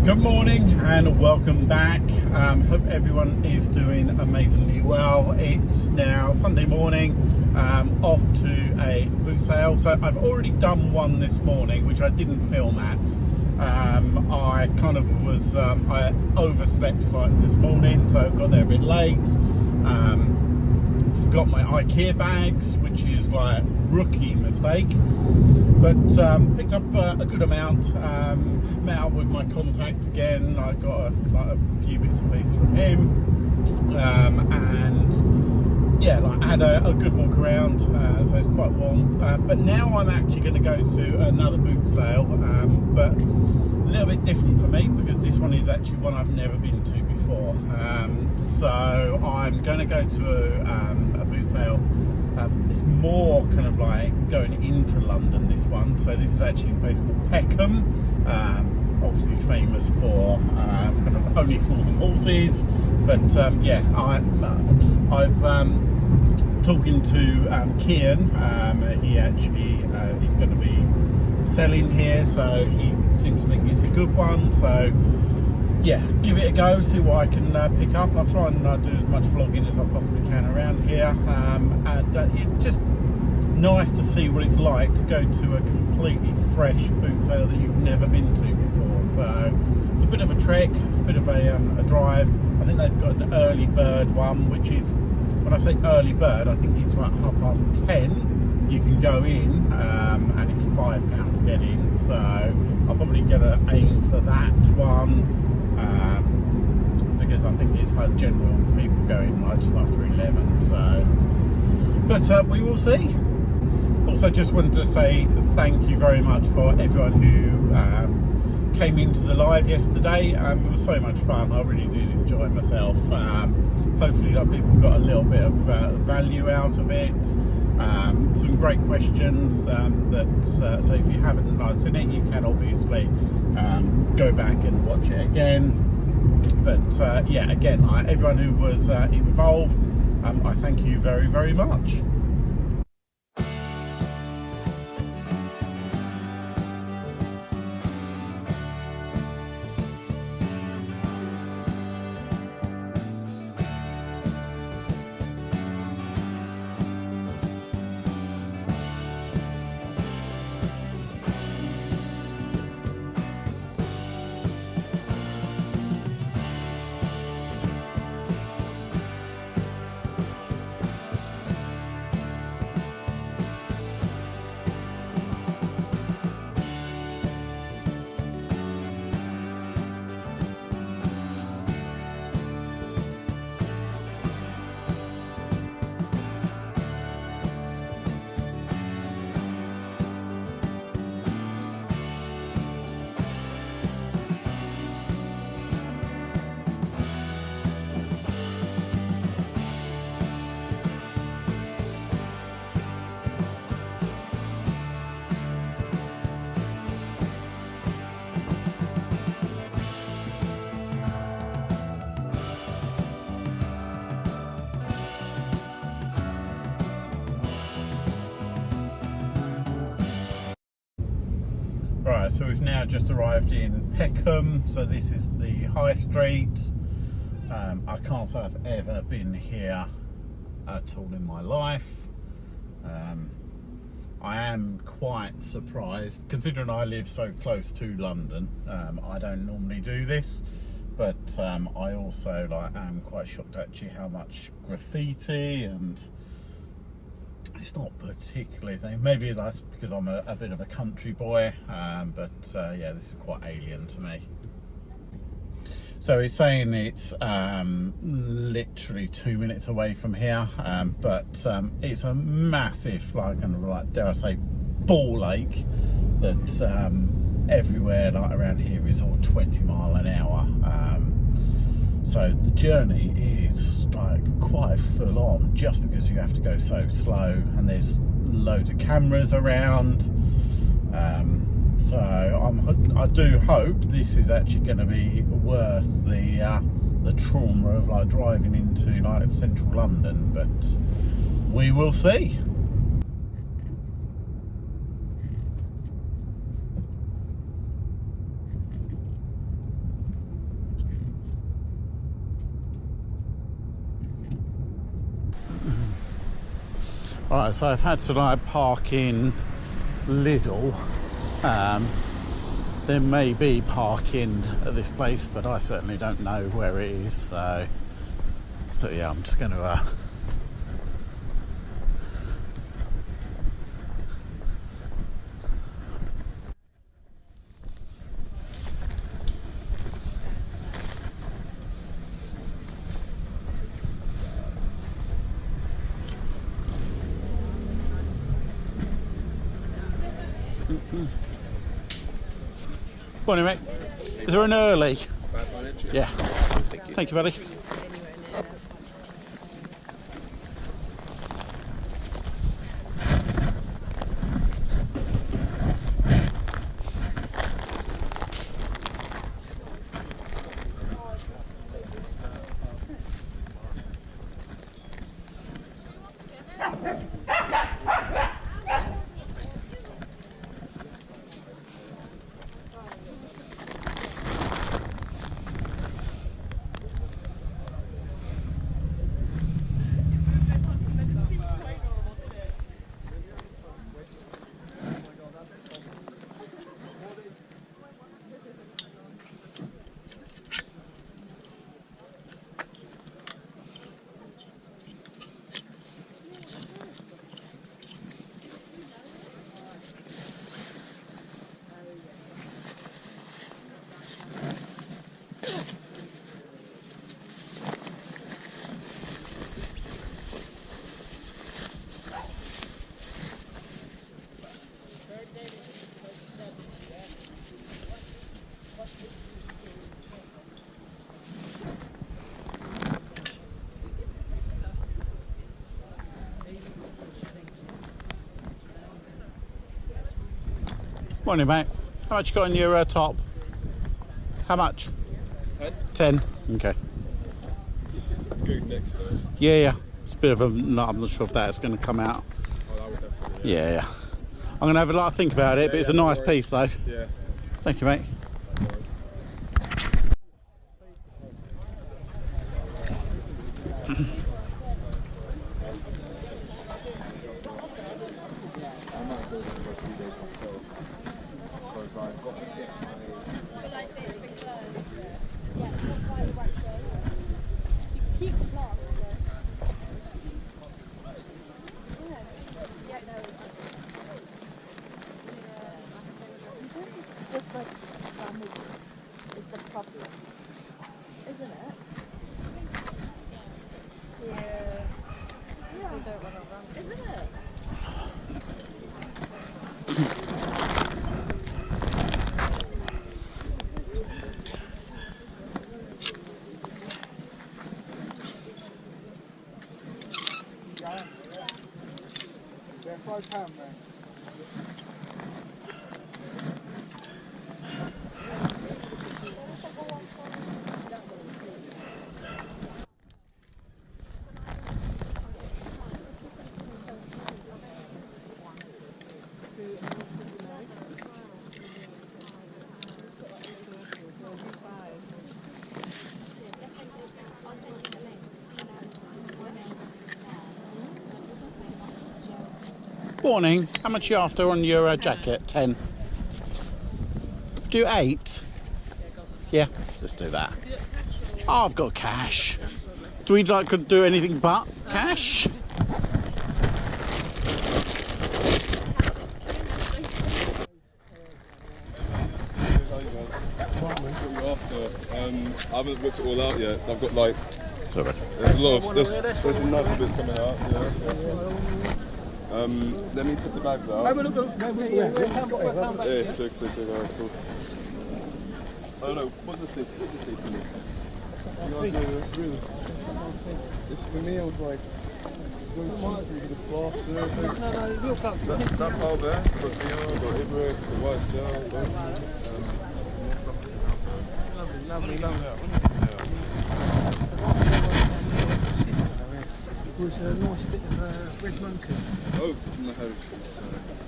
Good morning and welcome back. Hope everyone is doing amazingly well. It's now Sunday morning, off to a boot sale. So I've already done one this morning, which I didn't film at. I kind of was, I overslept slightly this morning, so got there a bit late. Forgot my IKEA bags, which is like rookie mistake. But picked up a good amount. Met up with my contact again. I got a few bits and pieces from him, and yeah, I had a good walk around. So it's quite warm. But now I'm actually going to go to another boot sale, but a little bit different for me because this one is actually one I've never been to before. So I'm going to go to a boot sale. It's more kind of like going into London, this one. So this is actually a place called Peckham, obviously famous for kind of only fools and horses. But yeah, I've talking to Kian. He actually is going to be selling here, so he seems to think it's a good one. So yeah, give it a go, see what I can pick up. I'll try and do as much vlogging as I possibly can around here, and it's just nice to see what it's like to go to a completely fresh boot sale that you've never been to before. So it's a bit of a trek, it's a bit of a drive. I think they've got an early bird one, which is, when I say early bird, I think it's like 10:30 you can go in, and it's £5 to get in. So I'll probably get an aim for that one. Because I think it's like general people going like just after 11, so but we will see. Also just wanted to say thank you very much for everyone who came into the live yesterday. It was so much fun. I really did enjoy myself. Hopefully people got a little bit of value out of it. Some great questions so if you haven't seen it, you can obviously go back and watch it again. But yeah, again, everyone who was involved, I thank you very, very much. Right, so we've now just arrived in Peckham. So this is the high street. I can't say I've ever been here at all in my life. I am quite surprised, considering I live so close to London. I don't normally do this, but I also am quite shocked actually how much graffiti, and it's not particularly thing. Maybe that's because I'm a bit of a country boy, but yeah, this is quite alien to me. So it's saying it's literally 2 minutes away from here, but it's a massive, dare I say, ball lake that everywhere around here is all 20 mile an hour. So the journey is quite full on, just because you have to go so slow, and there's loads of cameras around. So I do hope this is actually going to be worth the trauma of driving into central London, but we will see. Right, so I've had to like park in Lidl. There may be parking at this place, but I certainly don't know where it is. So yeah, I'm just going to. Morning, mate. Is there an early? Yeah. Thank you, buddy. Morning, mate. How much you got on your top? How much? 10. 10? Okay. Good next though. Yeah. It's a bit of a... No, I'm not sure if that's going to come out. Oh, that would definitely. Yeah. I'm going to have a lot of think about it, but it's a nice piece, though. Yeah. Thank you, mate. Just like family is the problem, isn't it? Yeah. We don't want to run, isn't it? Yeah, £5, man. Morning. How much are you after on your jacket? 10. Do 8? Yeah, let's do that. Oh, I've got cash. Do we like could do anything but cash? I haven't looked it all out yet. I've got like... Sorry. There's a lot of... There's some nice bits coming out, yeah. Let me tip the bags out. Yeah, sick, alright, cool. I don't know, what's the seat to me? For me, I was like... That pile there, got Neo, got Ibrex, got White Cell, Lovely. It was a nice bit of red monkey. Oh, from the heritage.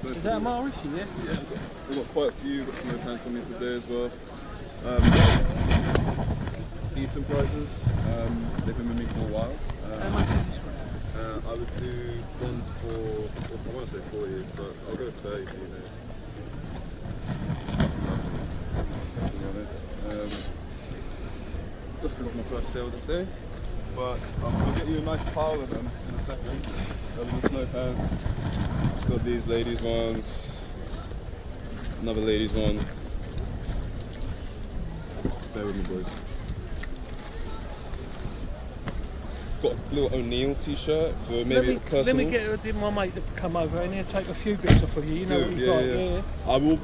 So is that a Maorishi, yeah? Yeah, we've got quite a few, got some new pants on me today as well. Decent prices, they've been with me for a while. How much is this one? I would do one for, I want to say 40, but I'll go 30 for you, mate. It's fucking lovely, to be honest. Just got my first sale of the day, but I'll get you a nice pile of them in a second. Over the snow pants. Got these ladies ones, another ladies one. Bear with me, boys. Got a little O'Neill t-shirt for maybe personal. Let me get my mate to come over and he'll take a few bits off of you. You know what he's like. Yeah. I'm gonna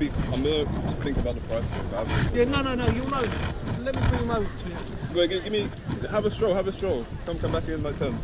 think about the price though. Yeah, no, you'll know. Let me bring him over to you. Wait, give me, have a stroll. Come back in like 10.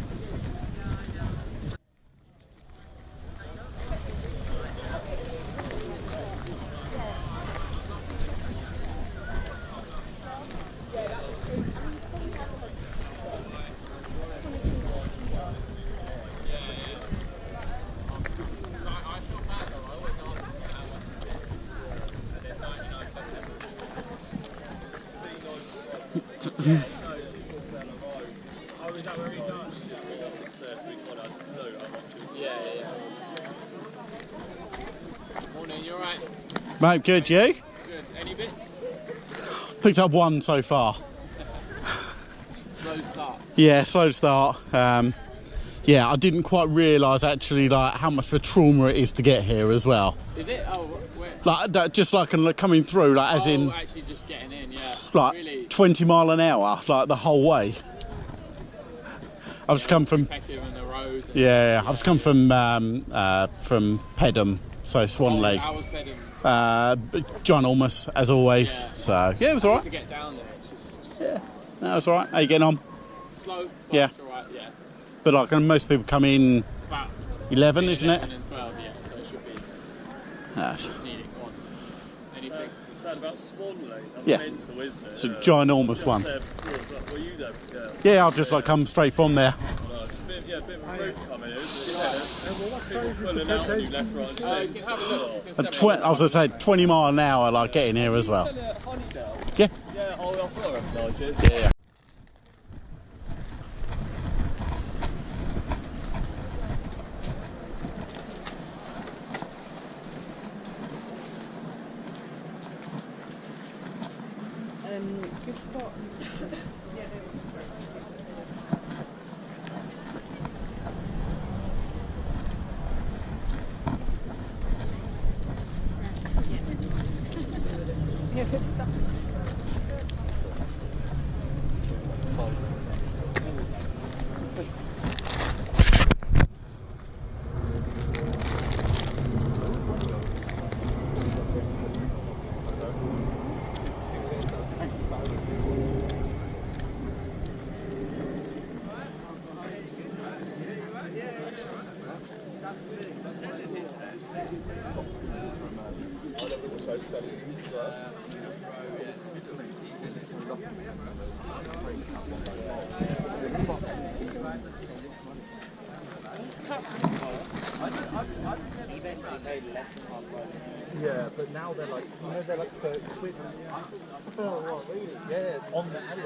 Morning, you alright? Mate, good, you? Good. Any bits? Picked up one so far. Slow start. Yeah, slow start. Yeah, I didn't quite realise actually like how much of a trauma it is to get here as well. Is it? Oh, where? Like that, just like coming through, like as in actually just getting in, yeah. like Really? 20 mile an hour, like the whole way. I've just come from Peckham and the roads. And I've just come from Pedham, so Swan Lake. How was Pedham? Ginormous as always. Yeah. So yeah, it was alright. To get down there, it's just Yeah, no, it was alright. How you getting on? slow. But Yeah. It's alright, yeah. But like most people come in About 11, isn't it? 11 and 12, yeah. So it should be Yes. needing on. Anything? Sad about Swan Lake. That's Yeah. mental, isn't it? It's a ginormous one. Were you there? Yeah. Yeah, I'll just like come straight from there. No, it's a bit, a bit of a route coming in, isn't it? People pulling out on you left, right, and You centre. can have a look. You can And step on I was gonna say 20 mile an hour, like getting here as well. Honeydale. Yeah. Yeah, oh, I thought I recognised you. Yeah. Good spot. Yeah, good stuff. Yeah, but now they're like, they're like 30 quid. Oh, what, really? Yeah, on the alley.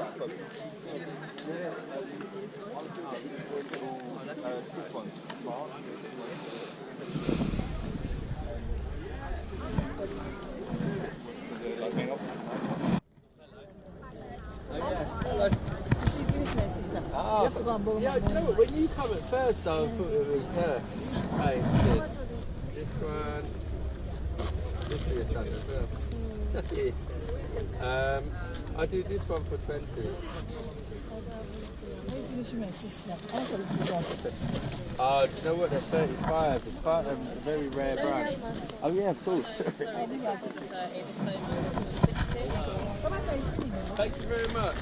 She finished my sister. You have to go and borrow Yeah, my you know money. what, when you come at first, I thought it was her. Hey, this one. This for your son as well. I do this one for 20. You finish my sister. I thought this was us. Oh, do you know what? They're 35. It's quite a very rare brand. Oh, yeah, of course. Thank you very much.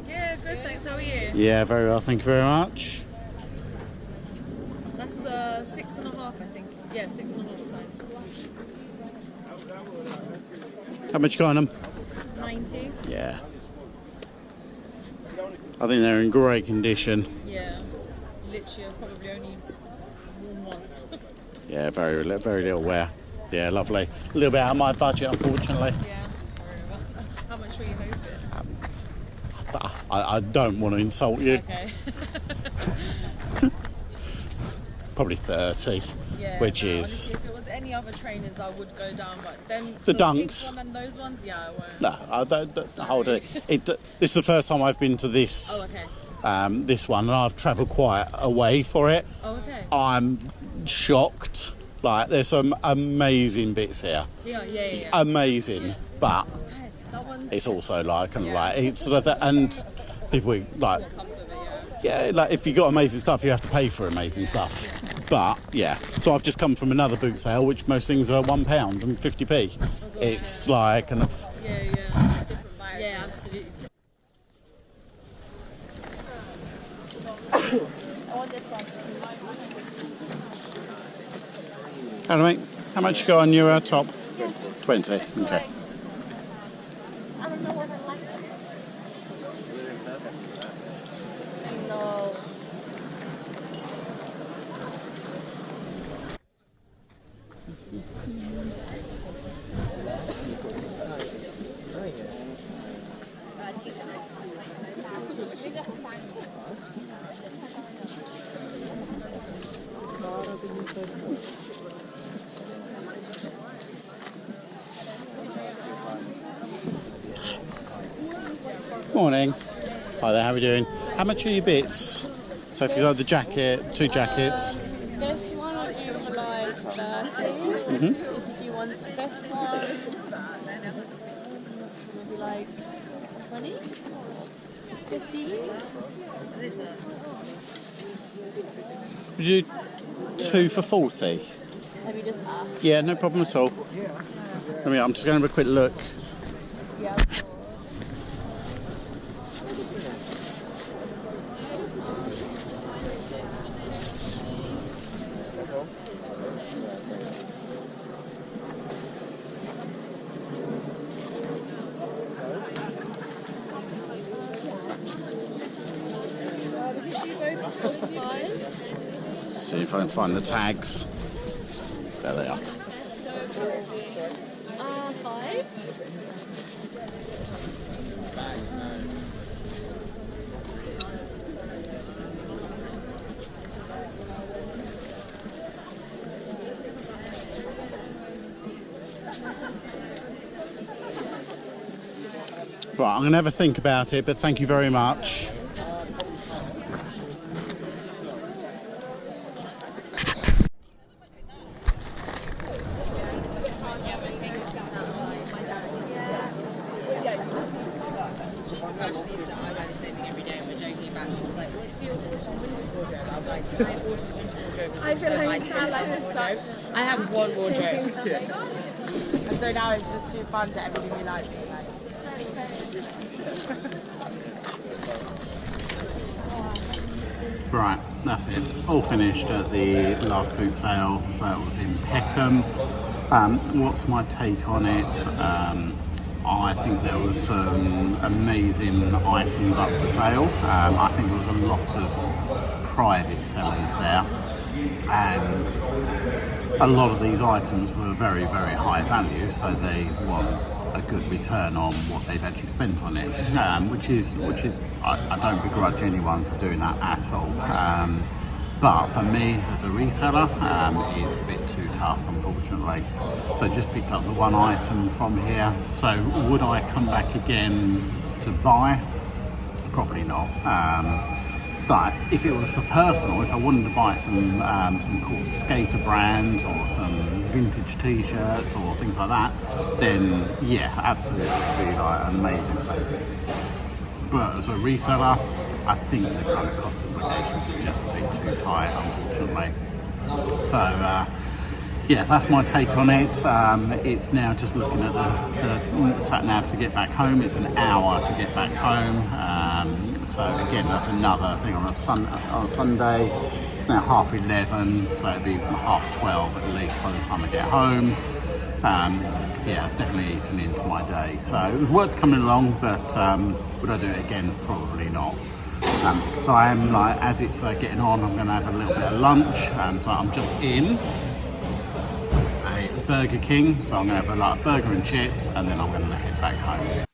Yeah, good, Yeah, very well, thank you very much. That's 6.5, I think. Yeah, 6.5 size. How much you got on them? 90. Yeah. I think they're in great condition. Yeah. Literally, I've probably only worn once. Yeah, very little wear. Yeah, lovely. A little bit out of my budget, unfortunately. Yeah, sorry about that. How much were you hoping? I don't want to insult you. Okay. Probably 30, Yeah, which no, is... honestly, if it was any other trainers, I would go down, but then The pink dunks. one and those ones, yeah, I won't. No, I don't hold it. This is the first time I've been to this. Oh, okay. This one, and I've travelled quite a way for it. Oh, okay. I'm shocked. Like, there's some amazing bits here. Yeah. Amazing, but Okay, that one's it's also like kind of like it's sort of that, and people like what comes with it, yeah. like if you got amazing stuff, you have to pay for amazing stuff. But yeah, so I've just come from another boot sale, which most things are £1 and 50p. It's like kind of Yeah. Different vibe. Yeah, absolutely. I want this one. how do mate? How much you got on your top? 20. Okay. I don't know what I like. No. Morning. Hi there, how are we doing? How much are your bits? So if you got the jacket, 2 jackets. This one I'll do for like 30. If you want this one, maybe like 20? 15? Would you do 2 for 40? Let me just ask. Yeah, no problem at all. I'm just going to have a quick look. Yeah, of course. See if I can find the tags. There they are. 5? Right, I'm going to have a think about it, but thank you very much. I feel like you sound like this. I have one wardrobe. And so now it's just too fun to everything we like being like. Right, that's it. All finished at the last boot sale. So it was in Peckham. What's my take on it? I think there was some amazing items up for sale. I think there was a lot of private sellers there, and a lot of these items were very, very high value, so they want a good return on what they've actually spent on it, which is I don't begrudge anyone for doing that at all. But for me, as a reseller, it's a bit too tough, unfortunately. So just picked up the one item from here. So would I come back again to buy? Probably not. But if it was for personal, if I wanted to buy some cool skater brands or some vintage t-shirts or things like that, then yeah, absolutely, it'd be like an amazing place. But as a reseller, I think the kind of cost implications are just a bit too tight, unfortunately. So yeah, that's my take on it. It's now just looking at the sat nav to get back home. It's an hour to get back home. So again, that's another thing on a Sunday. It's now 11:30, so it'll be 12:30 at least by the time I get home. Yeah, it's definitely eaten into my day. So it was worth coming along, but would I do it again? Probably not. So I am like, as it's getting on, I'm going to have a little bit of lunch. So I'm just in a Burger King, so I'm going to have a burger and chips, and then I'm going to head back home.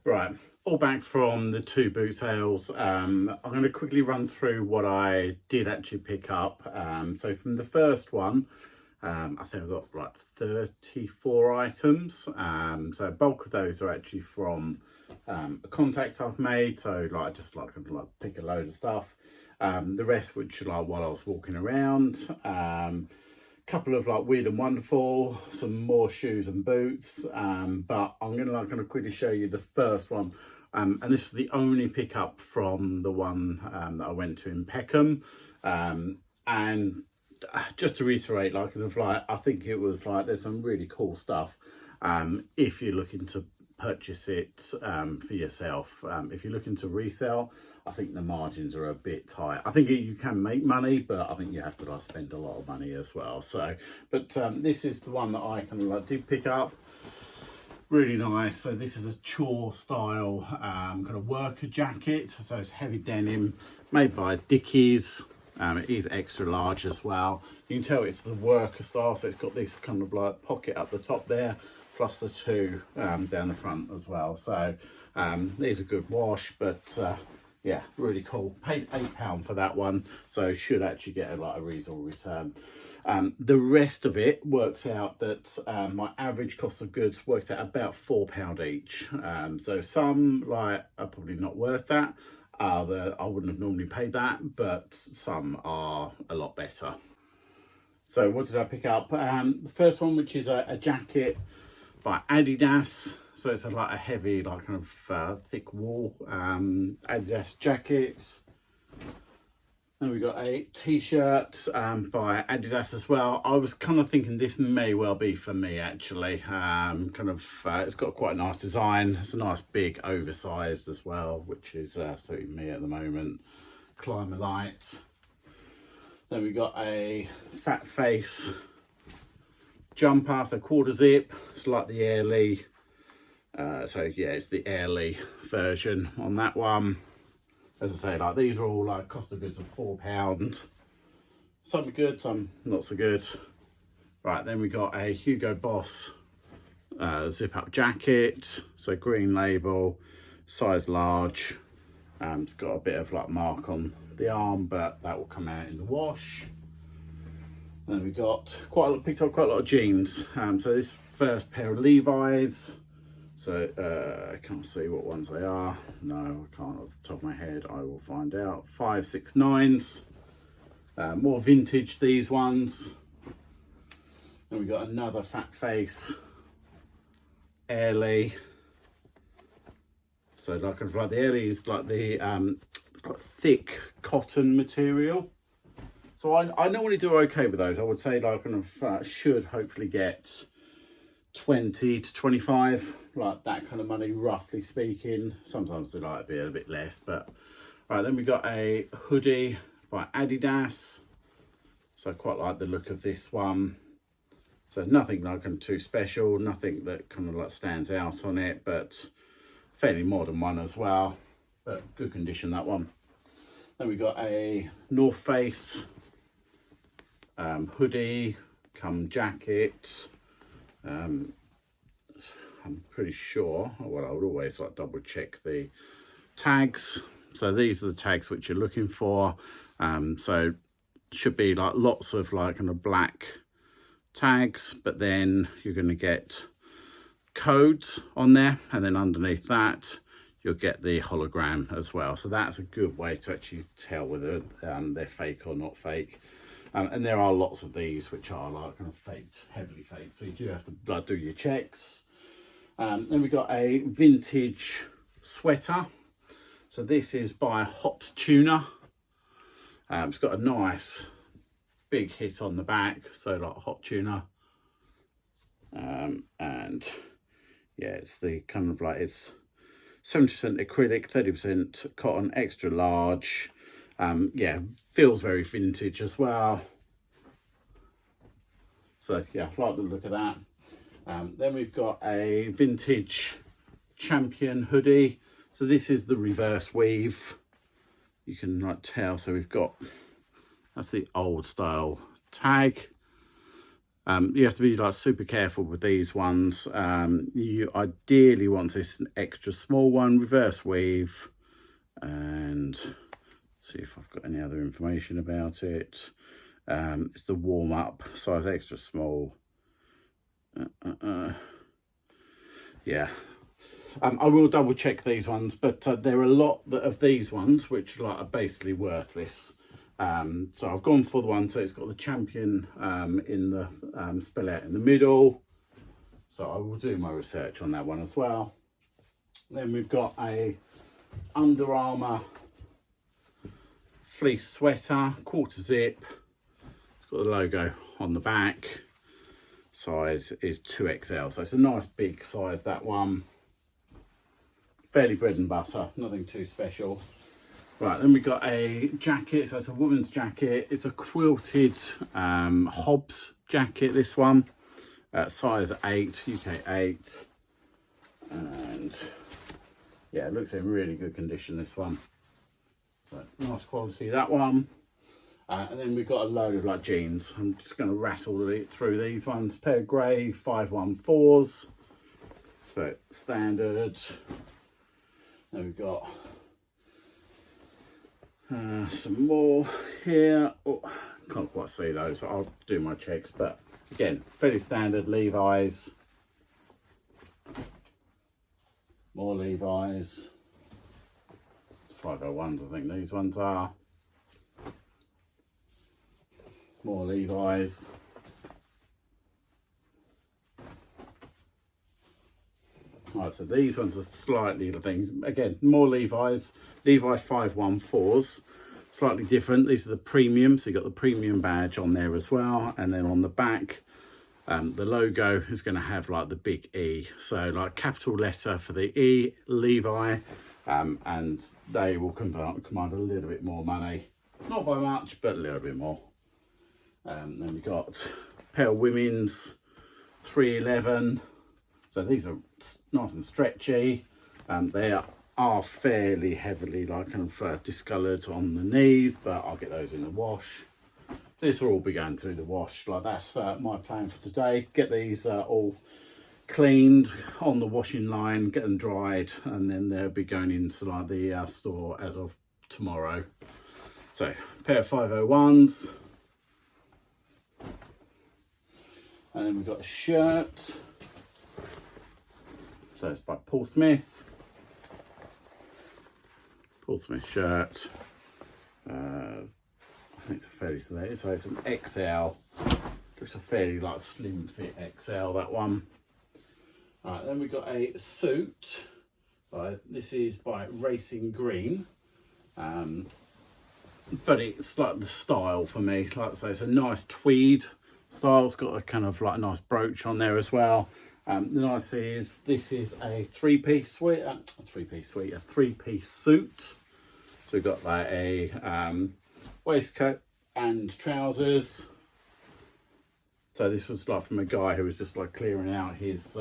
Right, all back from the 2 boot sales. I'm going to quickly run through what I did actually pick up. So from the first one, I think I've got like 34 items. So a bulk of those are actually from a contact I've made. So like I just like pick a load of stuff. The rest, which like while I was walking around. Couple of like weird and wonderful, some more shoes and boots. But I'm gonna quickly show you the first one. And this is the only pickup from the one that I went to in Peckham. And just to reiterate, like I think it was like there's some really cool stuff if you're looking to purchase it for yourself. If you're looking to resell, I think the margins are a bit tight. I think you can make money, but I think you have to like spend a lot of money as well. So, but this is the one that I kind of like did pick up. Really nice. So this is a chore style kind of worker jacket. So it's heavy denim, made by Dickies. It is extra large as well. You can tell it's the worker style, so it's got this kind of like pocket up the top there, plus the 2 down the front as well. So these are good wash, but yeah, really cool. Paid £8 for that one, so should actually get a reasonable return. The rest of it works out that my average cost of goods works out about £4 each. So some like are probably not worth that. I wouldn't have normally paid that, but some are a lot better. So what did I pick up? The first one, which is a jacket by Adidas. So it's like a heavy, like kind of thick wool Adidas jacket. Then we got a t-shirt by Adidas as well. I was kind of thinking this may well be for me actually. It's got quite a nice design. It's a nice big oversized as well, which is suiting me at the moment. Climber light. Then we got a fat face jumper, so quarter zip. It's like the Airly. So yeah, it's the Airly version on that one. As I say, like these are all like cost of goods of £4. Some are good, some not so good. Right, then we got a Hugo Boss zip up jacket. So green label, size large. It's got a bit of like mark on the arm, but that will come out in the wash. And then we got picked up quite a lot of jeans. So this first pair of Levi's. So I can't see what ones they are. No, I can't off the top of my head. I will find out. 569s. More vintage, these ones. Then we got another fat face Airly. So like the Airly is like the thick cotton material. So I normally do okay with those. I would say like should hopefully get 20 to 25, like that kind of money, roughly speaking. Sometimes they like to be a bit less, but right. Then we got a hoodie by Adidas. So I quite like the look of this one. So nothing like too special, nothing that kind of like stands out on it, but fairly modern one as well, but good condition, that one. Then we got a North Face hoodie come jacket. I'm pretty sure, well, I would always like double check the tags. So these are the tags which you're looking for. So should be like lots of like kind of black tags, but then you're going to get codes on there, and then underneath that you'll get the hologram as well. So that's a good way to actually tell whether they're fake or not fake. And there are lots of these which are like kind of faked, heavily faked, so you do have to like do your checks. Then we got a vintage sweater. So this is by Hot Tuna. It's got a nice big hit on the back, so like Hot Tuna. And yeah, it's the kind of like, it's 70% acrylic, 30% cotton, extra large. Yeah, feels very vintage as well. So yeah, I like the look of that. Then we've got a vintage Champion hoodie. So this is the reverse weave. You can like tell, so we've got, that's the old style tag. You have to be like super careful with these ones. You ideally want this an extra small one, reverse weave, and see if I've got any other information about it. It's the warm up size, extra small. Yeah. I will double check these ones, but there are a lot of these ones which like are basically worthless. So I've gone for the one, so it's got the Champion in the spell out in the middle. So I will do my research on that one as well. Then we've got a Under Armour fleece sweater, quarter zip. It's got the logo on the back. Size is 2XL, so it's a nice big size, that one. Fairly bread and butter, nothing too special. Right, then we've got a jacket, so it's a woman's jacket. It's a quilted Hobbs jacket, this one. Size 8, UK 8. And yeah, it looks in really good condition, this one. So nice quality, that one. And then we've got a load of like jeans. I'm just going to rattle it through these ones. Pair of grey 514s. So standard. Then we've got some more here. Oh, can't quite see those, so I'll do my checks. But again, fairly standard Levi's. More Levi's. 501s, I think these ones are. More Levi's. Right, so these ones are slightly, I think, again, more Levi's. Levi 514s, slightly different. These are the premium, so you've got the premium badge on there as well. And then on the back, the logo is going to have like the big E. So like capital letter for the E, Levi, and they will command a little bit more money. Not by much, but a little bit more. Then we've got a pair of women's 311. So these are nice and stretchy. They are fairly heavily like kind of discoloured on the knees, but I'll get those in the wash. This will all be going through the wash. Like that's my plan for today. Get these all cleaned on the washing line, get them dried, and then they'll be going into like the store as of tomorrow. So pair of 501s. And then we've got a shirt. So it's by Paul Smith. Paul Smith shirt. I think it's a fairly, so it's an XL. It's a fairly like slim fit XL, that one. Alright, then we've got a suit. This is by Racing Green. But it's like the style for me. Like I say, it's a nice tweed style. It's got a kind of like nice brooch on there as well. The nice thing is this is a three-piece suit. So we've got like a waistcoat and trousers. So this was like from a guy who was just like clearing out his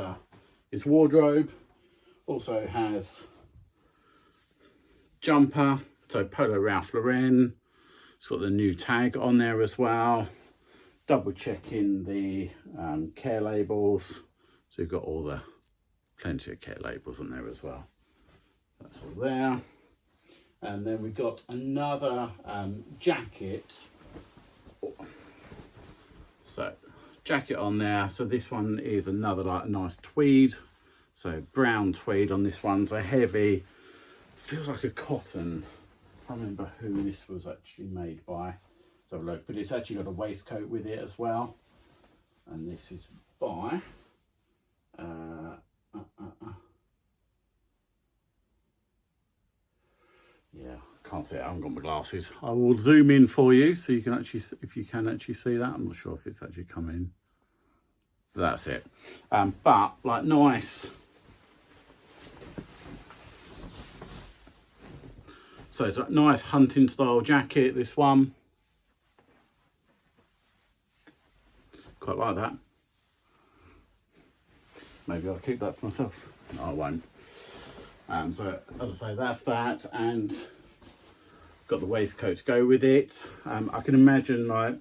wardrobe. Also has jumper, so Polo Ralph Lauren. It's got the new tag on there as well. Double checking the care labels. So we've got all the plenty of care labels on there as well. That's all there. And then we've got another jacket. So jacket on there. So this one is another like nice tweed. So brown tweed on this one. So heavy. Feels like a cotton. I can't remember who this was actually made by. Let's have a look. But it's actually got a waistcoat with it as well. And this is by yeah, can't see it. I haven't got my glasses. I will zoom in for you so you can actually, if you can actually see that. I'm not sure if it's actually come in. That's it. But like nice So it's a nice hunting style jacket, this one. Quite like that. Maybe I'll keep that for myself. No, I won't. So as I say, that's that, and got the waistcoat to go with it. I can imagine like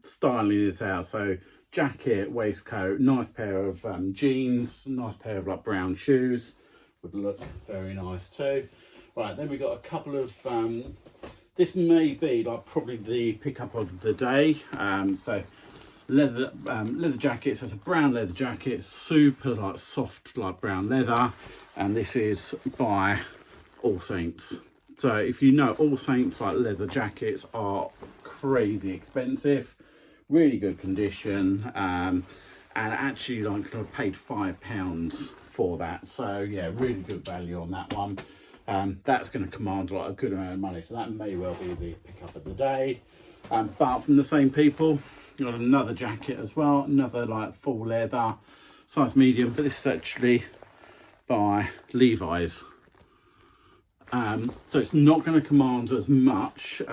styling this out. So jacket, waistcoat, nice pair of jeans, nice pair of like brown shoes would look very nice too. Right, then we got a couple of this may be like probably the pickup of the day. So leather jacket. So it's a brown leather jacket, super like soft like brown leather, and this is by All Saints. So if you know, All Saints like leather jackets are crazy expensive, really good condition, and actually like I paid £5 for that. So yeah, really good value on that one. That's going to command like a good amount of money, so that may well be the pickup of the day. But from the same people, got another jacket as well, another like full leather, size medium, but this is actually by Levi's. So it's not going to command as much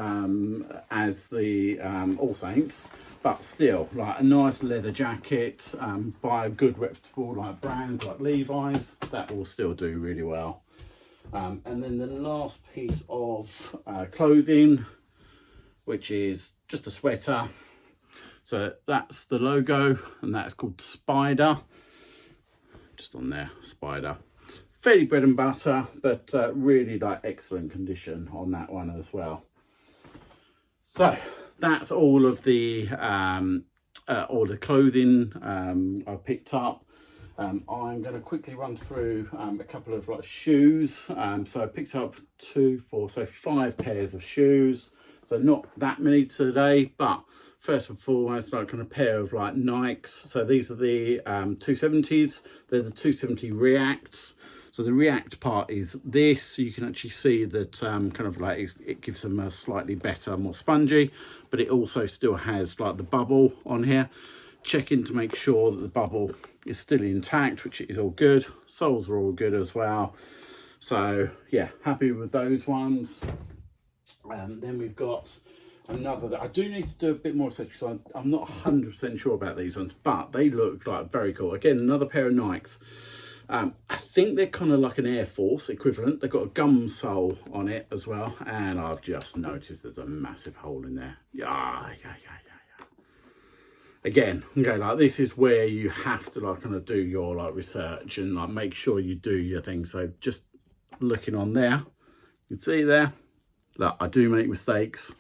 as the All Saints, but still like a nice leather jacket by a good reputable like brand like Levi's, that will still do really well. And then the last piece of clothing, which is just a sweater. So that's the logo, and that's called Spider. Just on there, Spider. Fairly bread and butter, but really like excellent condition on that one as well. So that's all of the clothing I picked up. I'm going to quickly run through a couple of like shoes. So I picked up 5 pairs of shoes. So not that many today, but first and foremost, like kind of pair of like Nikes. So these are the 270s. They're the 270 Reacts. So the React part is this. So you can actually see that kind of like it gives them a slightly better, more spongy, but it also still has like the bubble on here. Checking to make sure that the bubble is still intact, which is all good. Soles are all good as well. So yeah, happy with those ones. Then we've got another that I do need to do a bit more research, so I'm not 100% sure about these ones, but they look like very cool. Again, another pair of Nikes. I think they're kind of like an Air Force equivalent. They've got a gum sole on it as well, and I've just noticed there's a massive hole in there. Yeah. Again, okay, like this is where you have to like kind of do your like research and like make sure you do your thing. So just looking on there, you can see there, look, I do make mistakes,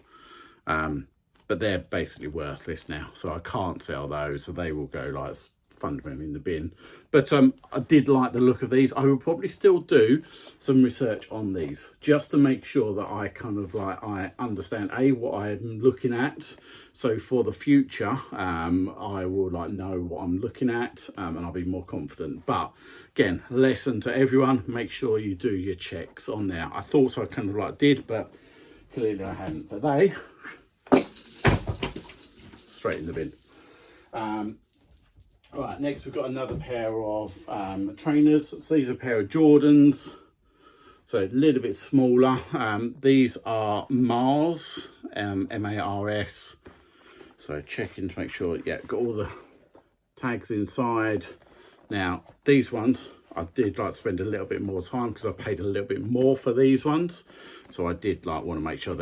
but they're basically worthless now, so I can't sell those, so they will go like fundamentally in the bin. But I did like the look of these. I will probably still do some research on these just to make sure that I kind of like I understand what I'm looking at, so for the future I will like know what I'm looking at, and I'll be more confident. But again, lesson to everyone, make sure you do your checks on there. I thought I kind of like did, but clearly I hadn't. But they straight in the bin. Right, next we've got another pair of trainers. So these are a pair of Jordans, so a little bit smaller. These are Mars, M-A-R-S. So checking to make sure, yeah, got all the tags inside. Now, these ones, I did like to spend a little bit more time because I paid a little bit more for these ones. So I did like want to make sure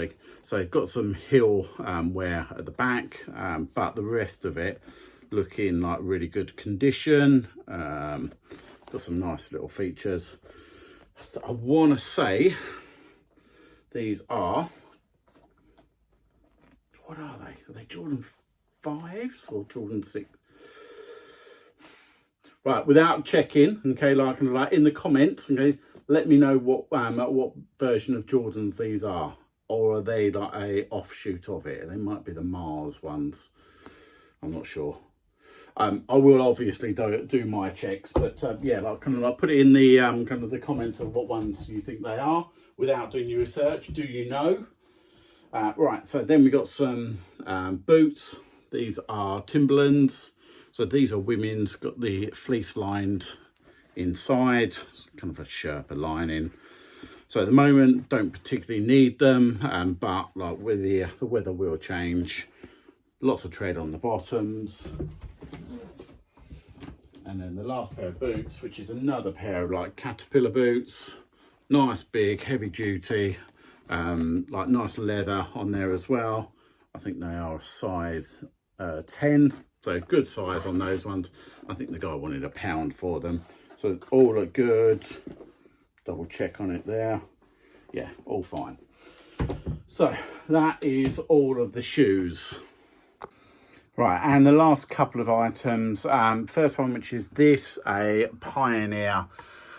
so they've got some heel wear at the back, but the rest of it looking like really good condition. Got some nice little features. I want to say these are, what are they? Are they Jordan 5s or Jordan 6? Right, without checking, okay, like in the comments, okay, let me know what version of Jordans these are, or are they like a offshoot of it? They might be the Mars ones. I'm not sure. I will obviously do my checks, but yeah, like kind of like put it in the kind of the comments of what ones you think they are without doing your research. Do you know? Right, so then we got some boots. These are Timberlands. So these are women's, got the fleece lined inside, it's kind of a Sherpa lining. So at the moment, don't particularly need them, but like with the weather will change. Lots of tread on the bottoms. And then the last pair of boots, which is another pair of like caterpillar boots. Nice big, heavy duty, like nice leather on there as well. I think they are a size 10, so good size on those ones. I think the guy wanted £1 for them. So all look good. Double check on it there. Yeah, all fine. So that is all of the shoes. Right, and the last couple of items. First one, which is this, a Pioneer.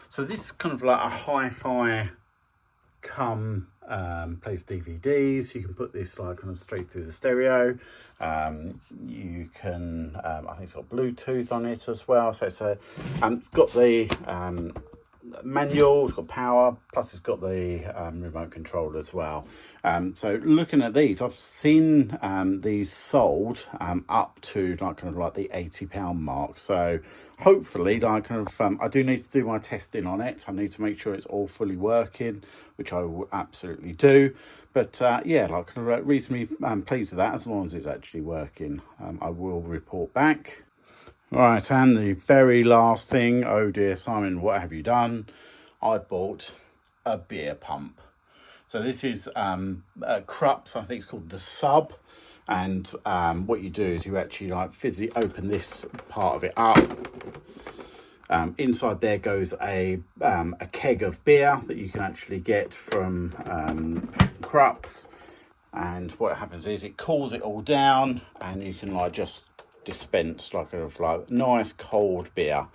So this is kind of like a hi-fi come plays DVDs. You can put this like kind of straight through the stereo. You can, I think it's got Bluetooth on it as well. So it's got the manual, it's got power, plus it's got the remote control as well. So looking at these, I've seen these sold up to like kind of like the £80 mark. So hopefully, like kind of, I do need to do my testing on it. I need to make sure it's all fully working, which I will absolutely do. But yeah, like kind of reasonably pleased with that. As long as it's actually working, I will report back. Right, and the very last thing, oh dear Simon, what have you done? I bought a beer pump. So this is Krupp's, I think it's called the Sub. And what you do is you actually like physically open this part of it up. Inside there goes a keg of beer that you can actually get from Krupp's. And what happens is it cools it all down, and you can like just dispense like a like nice cold beer.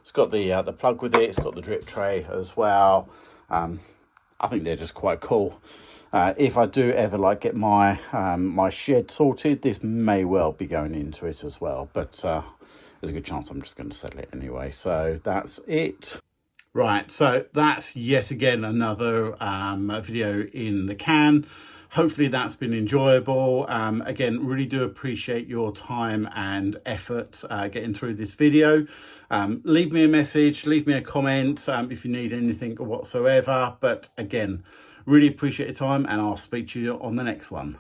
It's got the plug with it. It's got the drip tray as well. I think they're just quite cool. If I do ever like get my my shed sorted, this may well be going into it as well. But there's a good chance I'm just going to sell it anyway. So that's it. Right, so that's yet again another video in the can. Hopefully that's been enjoyable. Again, really do appreciate your time and effort getting through this video. Leave me a message, leave me a comment if you need anything whatsoever. But again, really appreciate your time, and I'll speak to you on the next one.